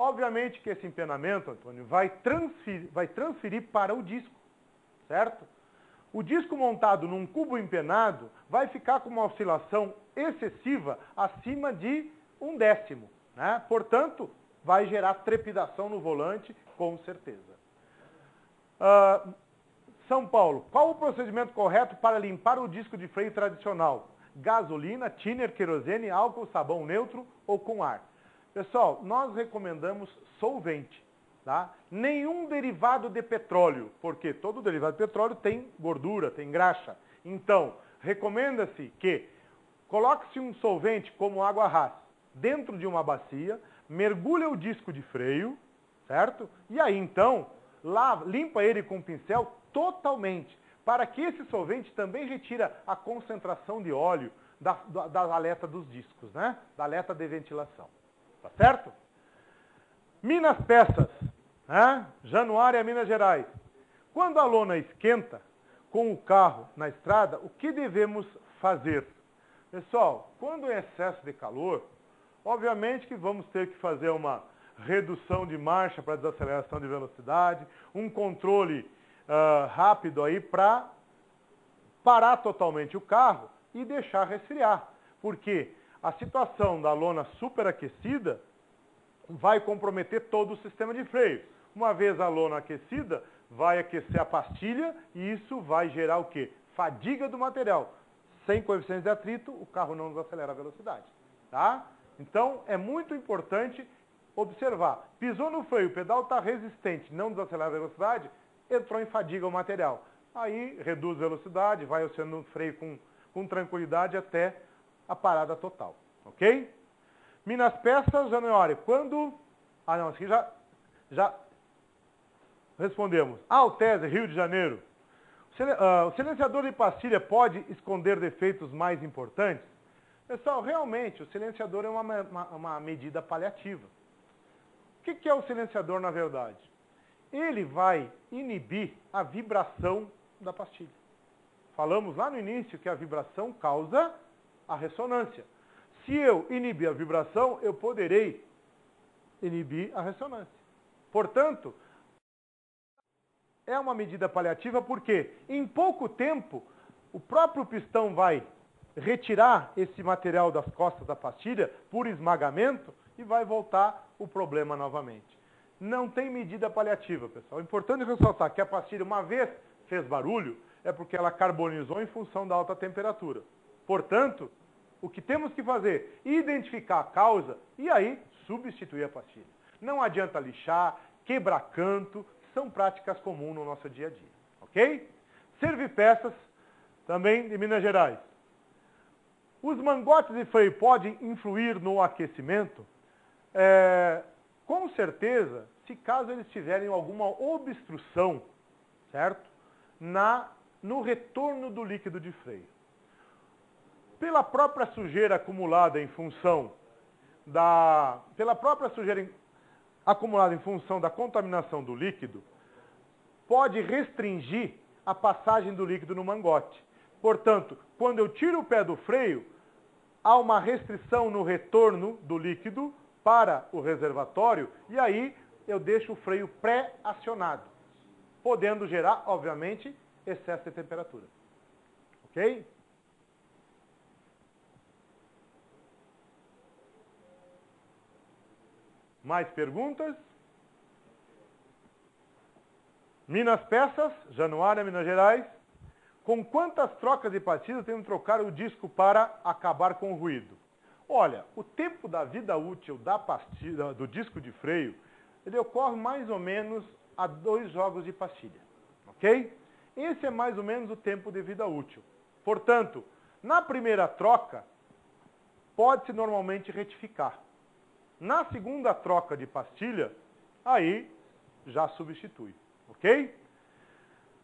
Obviamente que esse empenamento, Antônio, vai transferir para o disco, certo? O disco montado num cubo empenado vai ficar com uma oscilação excessiva acima de 1/10, né? Portanto, vai gerar trepidação no volante, com certeza. São Paulo, qual o procedimento correto para limpar o disco de freio tradicional? Gasolina, thinner, querosene, álcool, sabão neutro ou com ar? Pessoal, nós recomendamos solvente, tá? Nenhum derivado de petróleo, porque todo derivado de petróleo tem gordura, tem graxa. Então, recomenda-se que coloque-se um solvente como água rasa dentro de uma bacia, mergulhe o disco de freio, certo? E aí, então, limpa ele com um pincel totalmente, para que esse solvente também retira a concentração de óleo da aleta dos discos, né? Da aleta de ventilação. Tá certo? Minas Peças, né? Januária, Minas Gerais. Quando a lona esquenta com o carro na estrada, o que devemos fazer? Pessoal, quando é excesso de calor, obviamente que vamos ter que fazer uma redução de marcha para desaceleração de velocidade, um controle rápido aí para parar totalmente o carro e deixar resfriar. Porque a situação da lona superaquecida vai comprometer todo o sistema de freio. Uma vez a lona aquecida, vai aquecer a pastilha e isso vai gerar o quê? Fadiga do material. Sem coeficiente de atrito, o carro não desacelera a velocidade. Tá? Então, é muito importante observar. Pisou no freio, o pedal está resistente, não desacelera a velocidade, entrou em fadiga o material. Aí, reduz a velocidade, vai oscilando no freio com tranquilidade até a parada total, ok? Minas Peças, Januário, quando... Ah, não, aqui já respondemos. Altese, Rio de Janeiro. O silenciador de pastilha pode esconder defeitos mais importantes? Pessoal, realmente, o silenciador é uma medida paliativa. O que é o silenciador, na verdade? Ele vai inibir a vibração da pastilha. Falamos lá no início que a vibração causa a ressonância. Se eu inibir a vibração, eu poderei inibir a ressonância. Portanto, é uma medida paliativa porque, em pouco tempo, o próprio pistão vai retirar esse material das costas da pastilha por esmagamento e vai voltar o problema novamente. Não tem medida paliativa, pessoal. É importante ressaltar que a pastilha, uma vez fez barulho, é porque ela carbonizou em função da alta temperatura. Portanto, o que temos que fazer? Identificar a causa e aí substituir a pastilha. Não adianta lixar, quebrar canto, são práticas comuns no nosso dia a dia. Ok? Servipeças, também de Minas Gerais. Os mangotes de freio podem influir no aquecimento? Com certeza, se caso eles tiverem alguma obstrução, certo? No retorno do líquido de freio. Pela própria sujeira acumulada em função da contaminação do líquido, pode restringir a passagem do líquido no mangote. Portanto, quando eu tiro o pé do freio, há uma restrição no retorno do líquido para o reservatório e aí eu deixo o freio pré-acionado, podendo gerar, obviamente, excesso de temperatura. Ok? Mais perguntas? Minas Peças, Januária, Minas Gerais. Com quantas trocas de pastilhas temos que trocar o disco para acabar com o ruído? Olha, o tempo da vida útil da pastilha, do disco de freio, ele ocorre mais ou menos a 2 jogos de pastilha. Ok? Esse é mais ou menos o tempo de vida útil. Portanto, na primeira troca, pode-se normalmente retificar. Na segunda troca de pastilha, aí já substitui. Ok?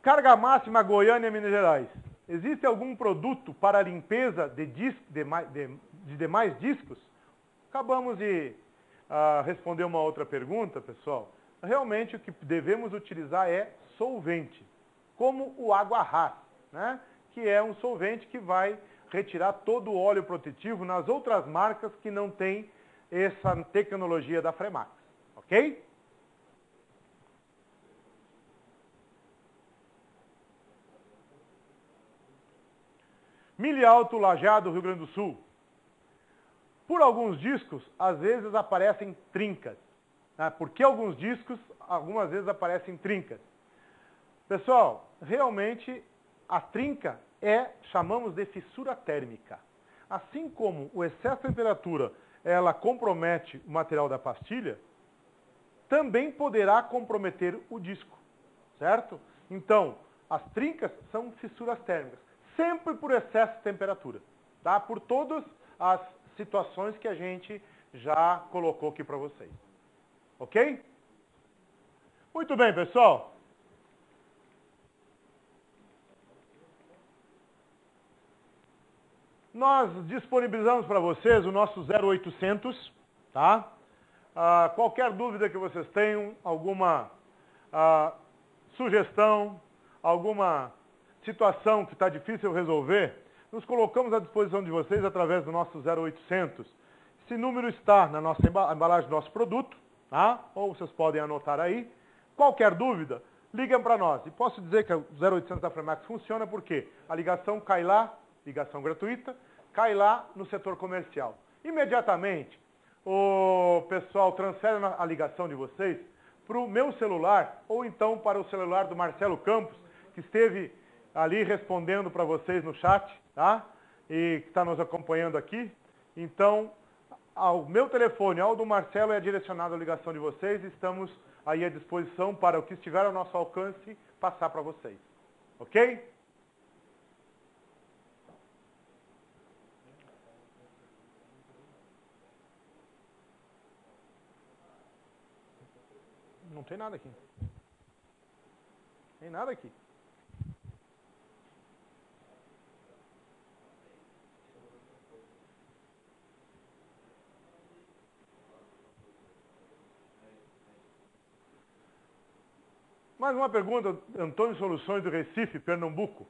Carga máxima Goiânia, Minas Gerais. Existe algum produto para limpeza de demais discos? Acabamos de responder uma outra pergunta, pessoal. Realmente o que devemos utilizar é solvente, como o água rasa, né? Que é um solvente que vai retirar todo o óleo protetivo nas outras marcas que não têm essa tecnologia da Fremax. Ok? ok? Milho Alto, Lajeado, Rio Grande do Sul. Por alguns discos, às vezes aparecem trincas. Né? Por que alguns discos, algumas vezes aparecem trincas? Pessoal, realmente a trinca chamamos de fissura térmica. Assim como o excesso de temperatura, ela compromete o material da pastilha, também poderá comprometer o disco, certo? Então, as trincas são fissuras térmicas, sempre por excesso de temperatura, tá? Por todas as situações que a gente já colocou aqui para vocês. Ok? Muito bem, pessoal. Nós disponibilizamos para vocês o nosso 0800, tá? Qualquer dúvida que vocês tenham, alguma sugestão, alguma situação que está difícil resolver, nos colocamos à disposição de vocês através do nosso 0800. Esse número está na nossa embalagem do nosso produto, tá? Ou vocês podem anotar aí. Qualquer dúvida, liguem para nós. E posso dizer que o 0800 da Fremax funciona porque a ligação cai lá, ligação gratuita, cai lá no setor comercial. Imediatamente, o pessoal transfere a ligação de vocês para o meu celular ou então para o celular do Marcelo Campos, que esteve ali respondendo para vocês no chat, tá? E que está nos acompanhando aqui. Então, ao meu telefone, ao do Marcelo, é direcionado a ligação de vocês. Estamos aí à disposição para o que estiver ao nosso alcance, passar para vocês. Ok? Não tem nada aqui. Tem nada aqui. Mais uma pergunta, Antônio Soluções do Recife, Pernambuco.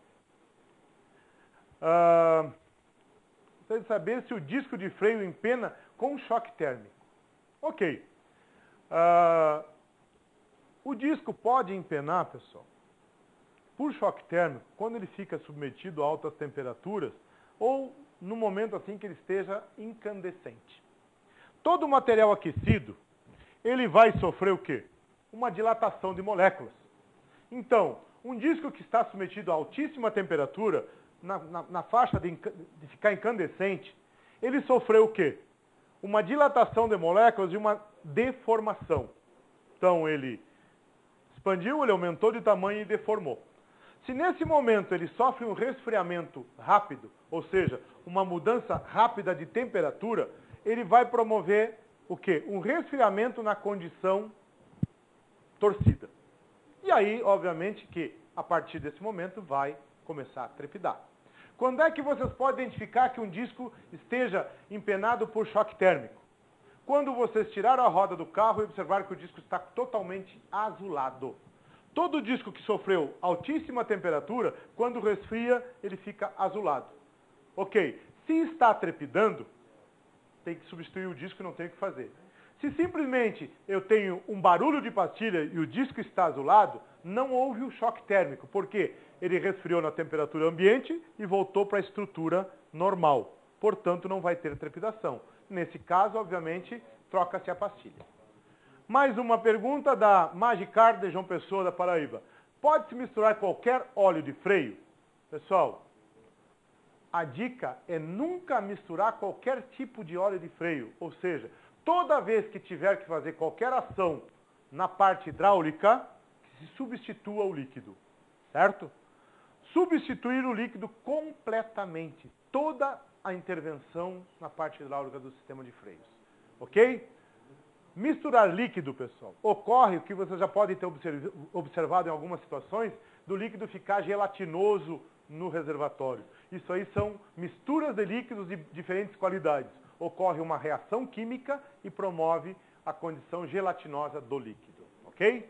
Gostaria de saber se o disco de freio empena com choque térmico. Ok. O disco pode empenar, pessoal, por choque térmico, quando ele fica submetido a altas temperaturas ou no momento assim que ele esteja incandescente. Todo material aquecido, ele vai sofrer o quê? Uma dilatação de moléculas. Então, um disco que está submetido a altíssima temperatura, na faixa de ficar incandescente, ele sofreu o quê? Uma dilatação de moléculas e uma deformação. Então, ele expandiu, ele aumentou de tamanho e deformou. Se nesse momento ele sofre um resfriamento rápido, ou seja, uma mudança rápida de temperatura, ele vai promover o quê? Um resfriamento na condição torcida. E aí, obviamente, que a partir desse momento vai começar a trepidar. Quando é que vocês podem identificar que um disco esteja empenado por choque térmico? Quando vocês tiraram a roda do carro e observaram que o disco está totalmente azulado. Todo disco que sofreu altíssima temperatura, quando resfria, ele fica azulado. Ok, se está trepidando, tem que substituir o disco e não tem o que fazer. Se simplesmente eu tenho um barulho de pastilha e o disco está azulado, não houve o choque térmico, porque ele resfriou na temperatura ambiente e voltou para a estrutura normal. Portanto, não vai ter trepidação. Nesse caso, obviamente, troca-se a pastilha. Mais uma pergunta da Magicar de João Pessoa, da Paraíba. Pode-se misturar qualquer óleo de freio? Pessoal, a dica é nunca misturar qualquer tipo de óleo de freio. Ou seja, toda vez que tiver que fazer qualquer ação na parte hidráulica, se substitua o líquido, certo? Substituir o líquido completamente. Toda a intervenção na parte hidráulica do sistema de freios. Ok? Misturar líquido, pessoal, ocorre o que vocês já podem ter observado em algumas situações, do líquido ficar gelatinoso no reservatório. Isso aí são misturas de líquidos de diferentes qualidades. Ocorre uma reação química e promove a condição gelatinosa do líquido. Ok?